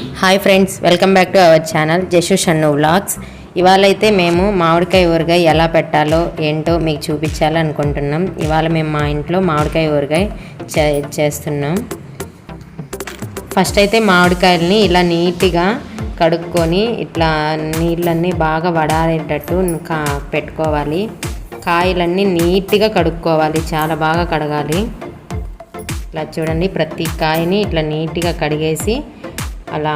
Hi friends, welcome back to our channel జషు Shannu vlogs. ఇవాళ అయితే మేము మామిడికాయ ఊరగాయ ఎలా పెట్టాలో ఏంటో మీకు చూపించాలనుకుంటున్నాం. ఇవాళ మేము మా ఇంట్లో మామిడికాయ ఊరగాయ చేస్తున్నాం. ఫస్ట్ అయితే మామిడికాయలని ఇలా నీట్గా కడుక్కొని ఇట్లా నీళ్ళన్నీ బాగా వడారేటట్టు పెట్టుకోవాలి. కాయలన్నీ నీట్గా కడుక్కోవాలి, చాలా బాగా కడగాలి. ఇలా చూడండి, ప్రతి కాయని ఇట్లా నీట్గా కడిగేసి అలా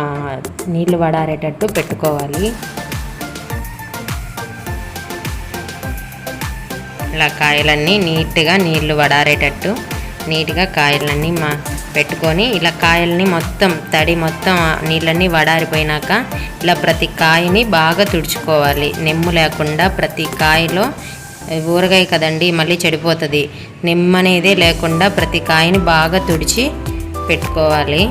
నీళ్ళు వడారేటట్టు పెట్టుకోవాలి. ఇలా కాయలన్నీ నీట్గా నీళ్ళు వడారేటట్టు నీట్గా కాయలన్నీ పెట్టుకొని ఇలా కాయల్ని మొత్తం తడి మొత్తం నీళ్ళన్నీ వడారిపోయినాక ఇలా ప్రతి కాయని బాగా తుడుచుకోవాలి. నెమ్ము లేకుండా ప్రతి కాయలో, ఊరగాయ కదండి మళ్ళీ చెడిపోతుంది, నెమ్ము అనేదే లేకుండా ప్రతి కాయని బాగా తుడిచి పెట్టుకోవాలి.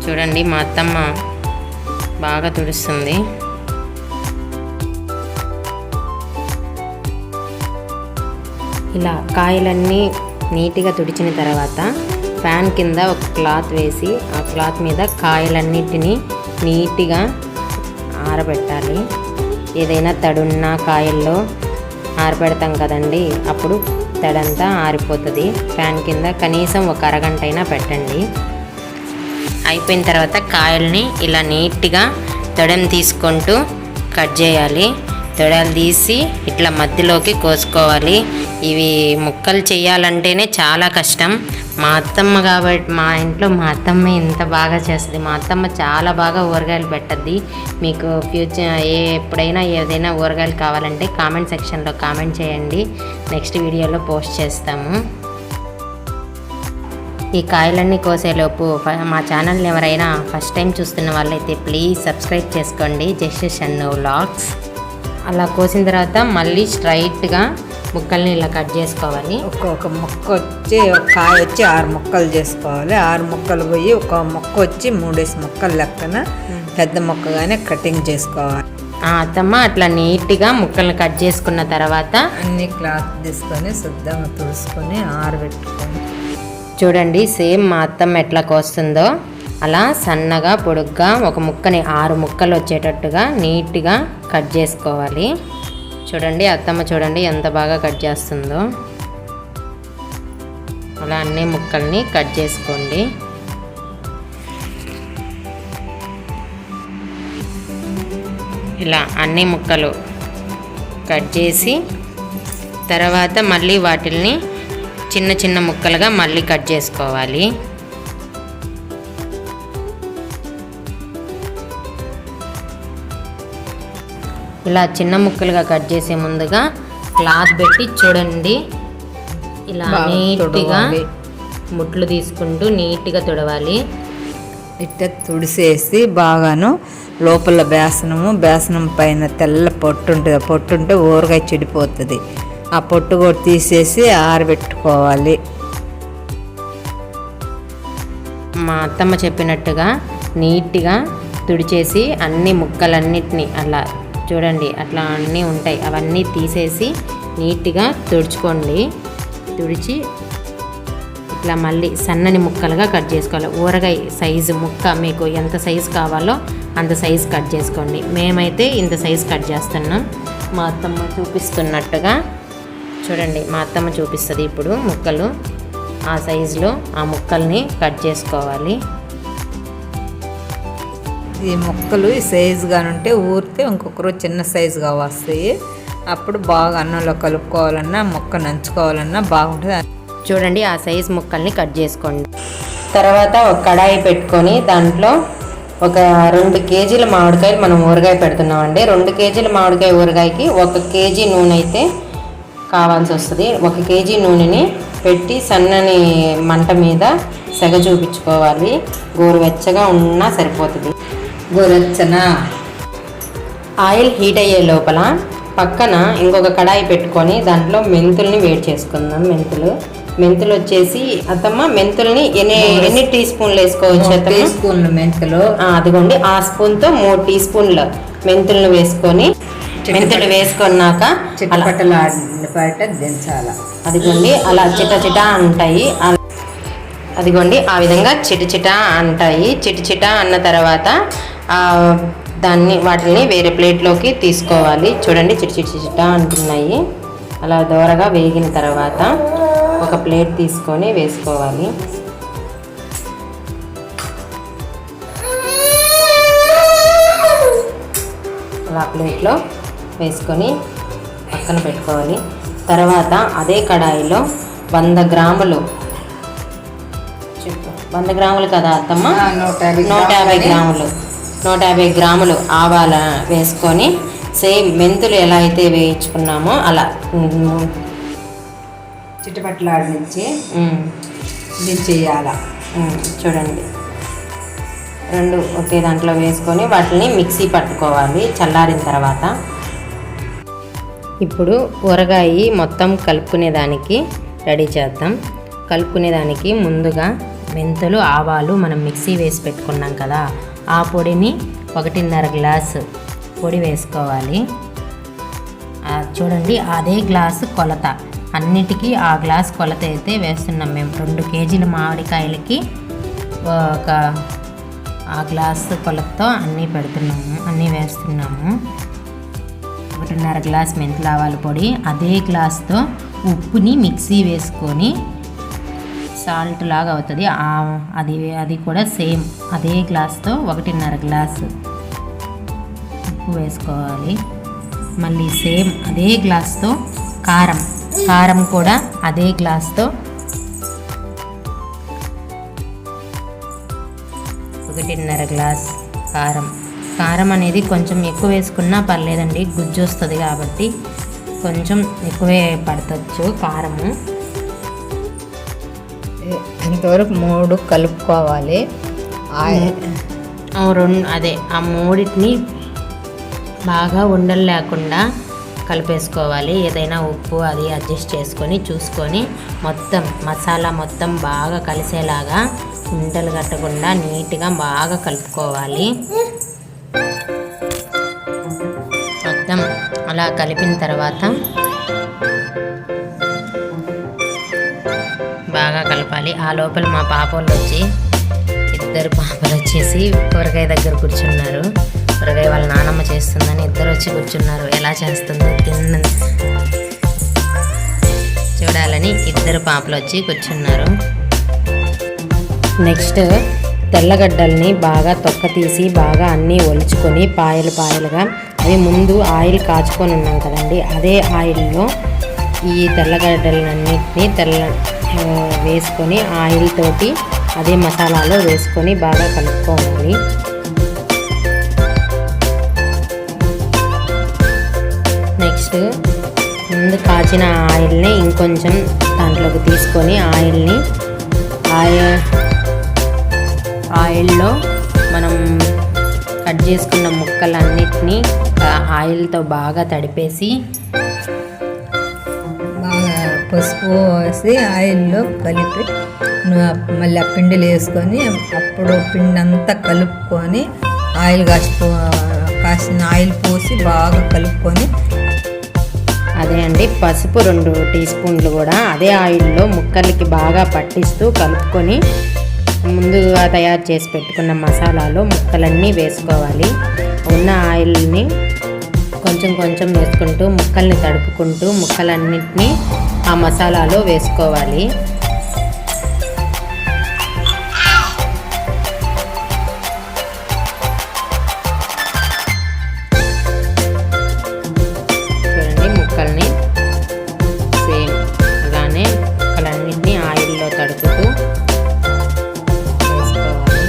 చూడండి, మా అత్తమ్మ బాగా తుడుస్తుంది. ఇలా కాయలన్నీ నీట్గా తుడిచిన తర్వాత ఫ్యాన్ కింద ఒక క్లాత్ వేసి ఆ క్లాత్ మీద కాయలన్నిటినీ నీట్గా ఆరబెట్టాలి. ఏదైనా తడున్న కాయల్లో ఆరబెడతాం కదండి, అప్పుడు తడంతా ఆరిపోతుంది. ఫ్యాన్ కింద కనీసం ఒక అరగంట అయినా పెట్టండి. అయిపోయిన తర్వాత కాయల్ని ఇలా నీట్గా తొడని తీసుకుంటూ కట్ చేయాలి. తొడలు తీసి ఇట్లా మధ్యలోకి కోసుకోవాలి. ఇవి ముక్కలు చేయాలంటేనే చాలా కష్టం. మా అత్తమ్మ కాబట్టి, మా ఇంట్లో మా అత్తమ్మ ఇంత బాగా చేస్తుంది. మా అత్తమ్మ చాలా బాగా ఊరగాయలు పెట్టద్ది. మీకు ఎప్పుడైనా ఏదైనా ఊరగాయలు కావాలంటే కామెంట్ సెక్షన్లో కామెంట్ చేయండి, నెక్స్ట్ వీడియోలో పోస్ట్ చేస్తాము. ఈ కాయలన్నీ కోసేలోపు మా ఛానల్ని ఎవరైనా ఫస్ట్ టైం చూస్తున్న వాళ్ళైతే ప్లీజ్ సబ్స్క్రైబ్ చేసుకోండి, జషు షన్ను వ్లాగ్స్. అలా కోసిన తర్వాత మళ్ళీ స్ట్రైట్గా ముక్కల్ని ఇలా కట్ చేసుకోవాలి. ఒక్కొక్క మొక్క వచ్చి, ఒక కాయ వచ్చి 6 ముక్కలు చేసుకోవాలి. 6 ముక్కలు పోయి ఒక మొక్క వచ్చి 3 ముక్కలు లెక్కన పెద్ద మొక్కగానే కటింగ్ చేసుకోవాలి. అత్తమ్మ అట్లా నీట్గా ముక్కల్ని కట్ చేసుకున్న తర్వాత అన్ని క్లాత్ తీసుకొని శుద్ధంగా తుడుచుకొని ఆరబెట్టుకొని, చూడండి సేమ్ మా అత్తమ్మ ఎట్లా కోస్తుందో అలా సన్నగా పొడుగ్గా ఒక ముక్కని 6 ముక్కలు వచ్చేటట్టుగా నీట్గా కట్ చేసుకోవాలి. చూడండి, అత్తమ్మ చూడండి ఎంత బాగా కట్ చేస్తుందో. అలా అన్ని ముక్కల్ని కట్ చేసుకోండి. ఇలా అన్ని ముక్కలు కట్ చేసి తర్వాత మళ్ళీ వాటిల్ని చిన్న చిన్న ముక్కలుగా మళ్ళీ కట్ చేసుకోవాలి. ఇలా చిన్న ముక్కలుగా కట్ చేసే ముందుగా క్లాత్ పెట్టి చూడండి ఇలా నీట్గా ముట్లు తీసుకుంటూ నీట్గా తుడవాలి. ఇట్ట తుడిసేసి బాగాను లోపల బేసనం పైన తెల్ల పొట్టుంటే ఊరగాయ చెడిపోతుంది. ఆ పొట్టు కూడా తీసేసి ఆరబెట్టుకోవాలి. మా అత్తమ్మ చెప్పినట్టుగా నీట్గా తుడిచేసి అన్ని ముక్కలన్నిటినీ అలా చూడండి అట్లా అన్నీ ఉంటాయి, అవన్నీ తీసేసి నీట్గా తుడుచుకోండి. తుడిచి ఇట్లా మళ్ళీ సన్నని ముక్కలుగా కట్ చేసుకోవాలి. ఊరగాయ సైజు ముక్క మీకు ఎంత సైజు కావాలో అంత సైజు కట్ చేసుకోండి. మేమైతే ఇంత సైజు కట్ చేస్తున్నాం. మా అత్తమ్మ చూపిస్తున్నట్టుగా చూడండి, మా అత్తమ్మ చూపిస్తుంది ఇప్పుడు ముక్కలు. ఆ సైజులో ఆ ముక్కల్ని కట్ చేసుకోవాలి. ఈ ముక్కలు ఈ సైజుగానుంటే ఊరితే ఇంకొక రోజు చిన్న సైజుగా వస్తాయి. అప్పుడు బాగా అన్నంలో కలుపుకోవాలన్నా ముక్క నంచుకోవాలన్నా బాగుంటుంది. చూడండి, ఆ సైజు ముక్కల్ని కట్ చేసుకోండి. తర్వాత ఒక కడాయి పెట్టుకొని దాంట్లో ఒక 2 కేజీల మామిడికాయలు మనం ఊరగాయ పెడుతున్నామండి. 2 కేజీల మామిడికాయ ఊరగాయకి 1 కేజీ నూనె అయితే కావాల్సి వస్తుంది. 1 కేజీ నూనెని పెట్టి సన్నని మంట మీద సెగ చూపించుకోవాలి. గోరువెచ్చగా ఉన్నా సరిపోతుంది. గోరువెచ్చన ఆయిల్ హీట్ అయ్యే లోపల పక్కన ఇంకొక కడాయి పెట్టుకొని దాంట్లో మెంతుల్ని వేడి చేసుకుందాం. మెంతులు వచ్చేసి అత్తమ్మ మెంతుల్ని ఎన్ని టీ స్పూన్లు వేసుకోవచ్చు? 3 టీ స్పూన్లు మెంతులు. అదిగోండి, ఆ స్పూన్తో 3 టీ స్పూన్లు మెంతులను వేసుకొని మెంతులు వేసుకున్నాక చిటపటలాడిన దించాలి. అదిగోండి అలా చిట ఉంటాయి. అదిగోండి ఆ విధంగా చిటచిట అంటాయి. చిటచిట అన్న తర్వాత వాటిని వేరే ప్లేట్లోకి తీసుకోవాలి. చూడండి చిటచిట అంటున్నాయి. అలా దోరగా వేగిన తర్వాత ఒక ప్లేట్ తీసుకొని వేసుకోవాలి. అలా ప్లేట్లో వేసుకొని పక్కన పెట్టుకోవాలి. తర్వాత అదే కడాయిలో 100 గ్రాములు 100 గ్రాములు కదా అత్తమ్మ, 150 గ్రాములు ఆవాల వేసుకొని సేమ్ మెంతులు ఎలా అయితే వేయించుకున్నామో అలా చిట్టపట్లాడించి దించేయాల. చూడండి 2 ఒకే దాంట్లో వేసుకొని వాటిని మిక్సీ పట్టుకోవాలి చల్లారిన తర్వాత. ఇప్పుడు ఊరగాయ మొత్తం కలుపుకునేదానికి రెడీ చేద్దాం. కలుపుకునేదానికి ముందుగా మెంతులు ఆవాలు మనం మిక్సీ వేసి పెట్టుకున్నాం కదా, ఆ పొడిని 1.5 గ్లాసు పొడి వేసుకోవాలి. చూడండి అదే గ్లాసు కొలత, అన్నిటికీ ఆ గ్లాస్ కొలత అయితే వేస్తున్నాం మేము. 2 కేజీల మామిడికాయలకి ఆ గ్లాసు కొలతతో అన్నీ వేస్తున్నాము. 1.5 గ్లాస్ మెంతుల ఆవాల పొడి, అదే గ్లాస్తో ఉప్పుని మిక్సీ వేసుకొని సాల్ట్ లాగా అవుతుంది, అది కూడా సేమ్ అదే గ్లాస్తో 1.5 గ్లాసు ఉప్పు వేసుకోవాలి. మళ్ళీ సేమ్ అదే గ్లాస్తో కారం కూడా అదే గ్లాస్తో 1.5 గ్లాస్ కారం అనేది కొంచెం ఎక్కువ వేసుకున్నా పర్లేదండి, గుజ్జు వస్తుంది కాబట్టి కొంచెం ఎక్కువే పడవచ్చు కారము. ఇంతవరకు 3 కలుపుకోవాలి. ఆ మూడింటిని బాగా ఉండలు లేకుండా కలిపేసుకోవాలి. ఏదైనా ఉప్పు అది అడ్జస్ట్ చేసుకొని చూసుకొని మొత్తం మసాలా మొత్తం బాగా కలిసేలాగా ఉండలు కట్టకుండా నీట్గా బాగా కలుపుకోవాలి. మొత్తం అలా కలిపిన తర్వాత బాగా కలపాలి. ఆ లోపల మా ఇద్దరు పాపలు వచ్చేసి కూరగాయ దగ్గర కూర్చున్నారు. కూరగాయ వాళ్ళ నానమ్మ చేస్తుందని ఇద్దరు వచ్చి కూర్చున్నారు. ఎలా చేస్తుందో చూడాలని ఇద్దరు పాపలు వచ్చి కూర్చున్నారు. నెక్స్ట్ తెల్లగడ్డల్ని బాగా తొక్క తీసి బాగా అన్నీ ఒలుచుకొని పాయలుగా అవి ముందు ఆయిల్ కాచుకొని ఉన్నాం కదండి, అదే ఆయిల్లో ఈ తెల్లగడ్డలన్నింటినీ వేసుకొని ఆయిల్ తోటి అదే మసాలాలో వేసుకొని బాగా కలుపుకోవాలి. నెక్స్ట్ ముందు కాచిన ఆయిల్ని ఇంకొంచెం దాంట్లోకి తీసుకొని ఆయిల్లో మనం కట్ చేసుకున్న ముక్కలన్నిటినీ ఆయిల్తో బాగా తడిపేసి బాగా పసుపు వేసి ఆయిల్లో కలిపి మళ్ళీ ఆ పిండిలు వేసుకొని అప్పుడు పిండి అంతా కలుపుకొని కాసిన ఆయిల్ పోసి బాగా కలుపుకొని అదే అండి పసుపు 2 టీ స్పూన్లు కూడా అదే ఆయిల్లో ముక్కలకి బాగా పట్టిస్తూ కలుపుకొని ముందుగా తయారు చేసి పెట్టుకున్న మసాలాలో ముక్కలన్నీ వేసుకోవాలి. ఉన్న ఆయిల్ని కొంచెం వేసుకుంటూ ముక్కల్ని తడుపుకుంటూ ముక్కలన్నింటినీ ఆ మసాలాలో వేసుకోవాలి. చూడండి ముక్కల్ని సేమ్ అలానే ముక్కలన్నింటినీ ఆయిల్లో తడుపుతూ వేసుకోవాలి.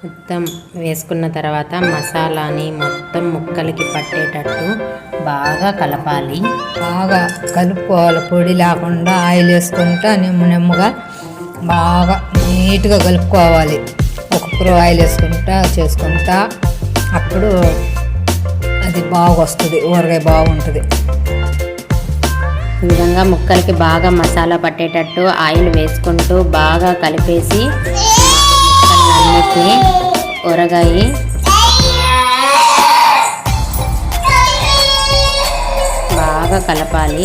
మొత్తం వేసుకున్న తర్వాత మసాలాని మొత్తం ముక్కలకి పట్టేటట్టు బాగా కలపాలి. బాగా కలుపుకోవాలి, పొడి లేకుండా ఆయిల్ వేసుకుంటా నెమ్మగా బాగా నీట్గా కలుపుకోవాలి. ఒక్కొక్కరు ఆయిల్ చేసుకుంటా అప్పుడు అది బాగా వస్తుంది, ఊరగాయ బాగుంటుంది. ఈ విధంగా ముక్కలకి బాగా మసాలా పట్టేటట్టు ఆయిల్ వేసుకుంటూ బాగా కలిపేసి ముక్కలన్నిటినీ ఊరగాయ బాగా కలపాలి.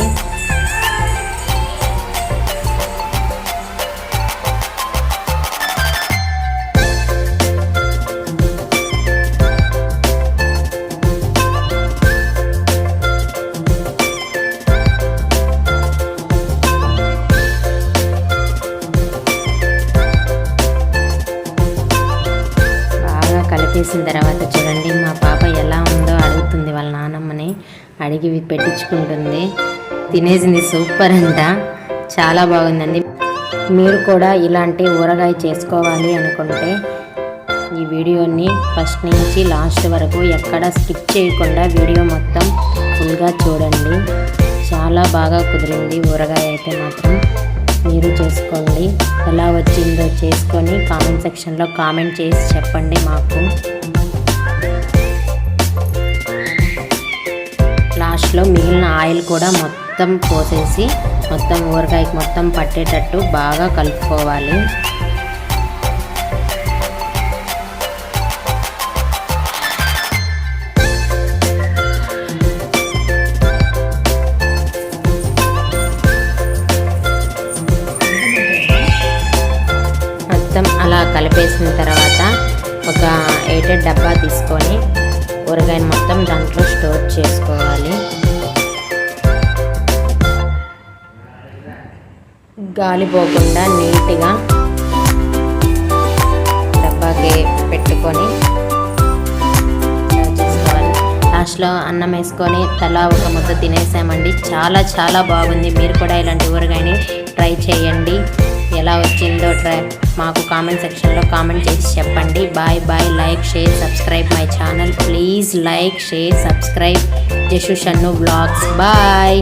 కలిపేసిన తర్వాత చూడండి, మా పాప ఎలా ఉందో అడుగుతుంది, వాళ్ళ నాన్నమ్మని అడిగి పెట్టించుకుంటుంది. తినేసింది. సూపర్ అంట, చాలా బాగుందండి. మీరు కూడా ఇలాంటి ఊరగాయ చేసుకోవాలి అనుకుంటే ఈ వీడియోని ఫస్ట్ నుంచి లాస్ట్ వరకు ఎక్కడ స్కిప్ చేయకుండా వీడియో మొత్తం ఫుల్గా చూడండి. చాలా బాగా కుదిరింది ఊరగాయ అయితే మాత్రం. మీరు చేసుకోండి, ఎలా వచ్చిందో చేసుకొని కామెంట్ సెక్షన్లో కామెంట్ చేసి చెప్పండి మాకు. లాస్ట్లో మిగిలిన ఆయిల్ కూడా మొత్తం పోసేసి మొత్తం ఊరగాయకి మొత్తం పట్టేటట్టు బాగా కలుపుకోవాలి. మొత్తం అలా కలిపేసిన తర్వాత ఒక ఎయిటెడ్ డబ్బా తీసుకొని ఊరగాయని మొత్తం దాంట్లో స్టోర్ చేసుకోవాలి. గాలి పోకుండా నీట్గా డబ్బాకి పెట్టుకొని చేసుకోవాలి. లాస్ట్లో అన్నం వేసుకొని తలా ఒక ముద్ద తినేసామండి. చాలా చాలా బాగుంది. మీరు కూడా ఇలాంటి ఊరగాయని ట్రై చేయండి. ఎలా వచ్చిందో మాకు కామెంట్ సెక్షన్లో కామెంట్ చేసి చెప్పండి. Bye bye. Like, share, subscribe my channel. Please like, share, subscribe Jashu Shannu vlogs. Bye.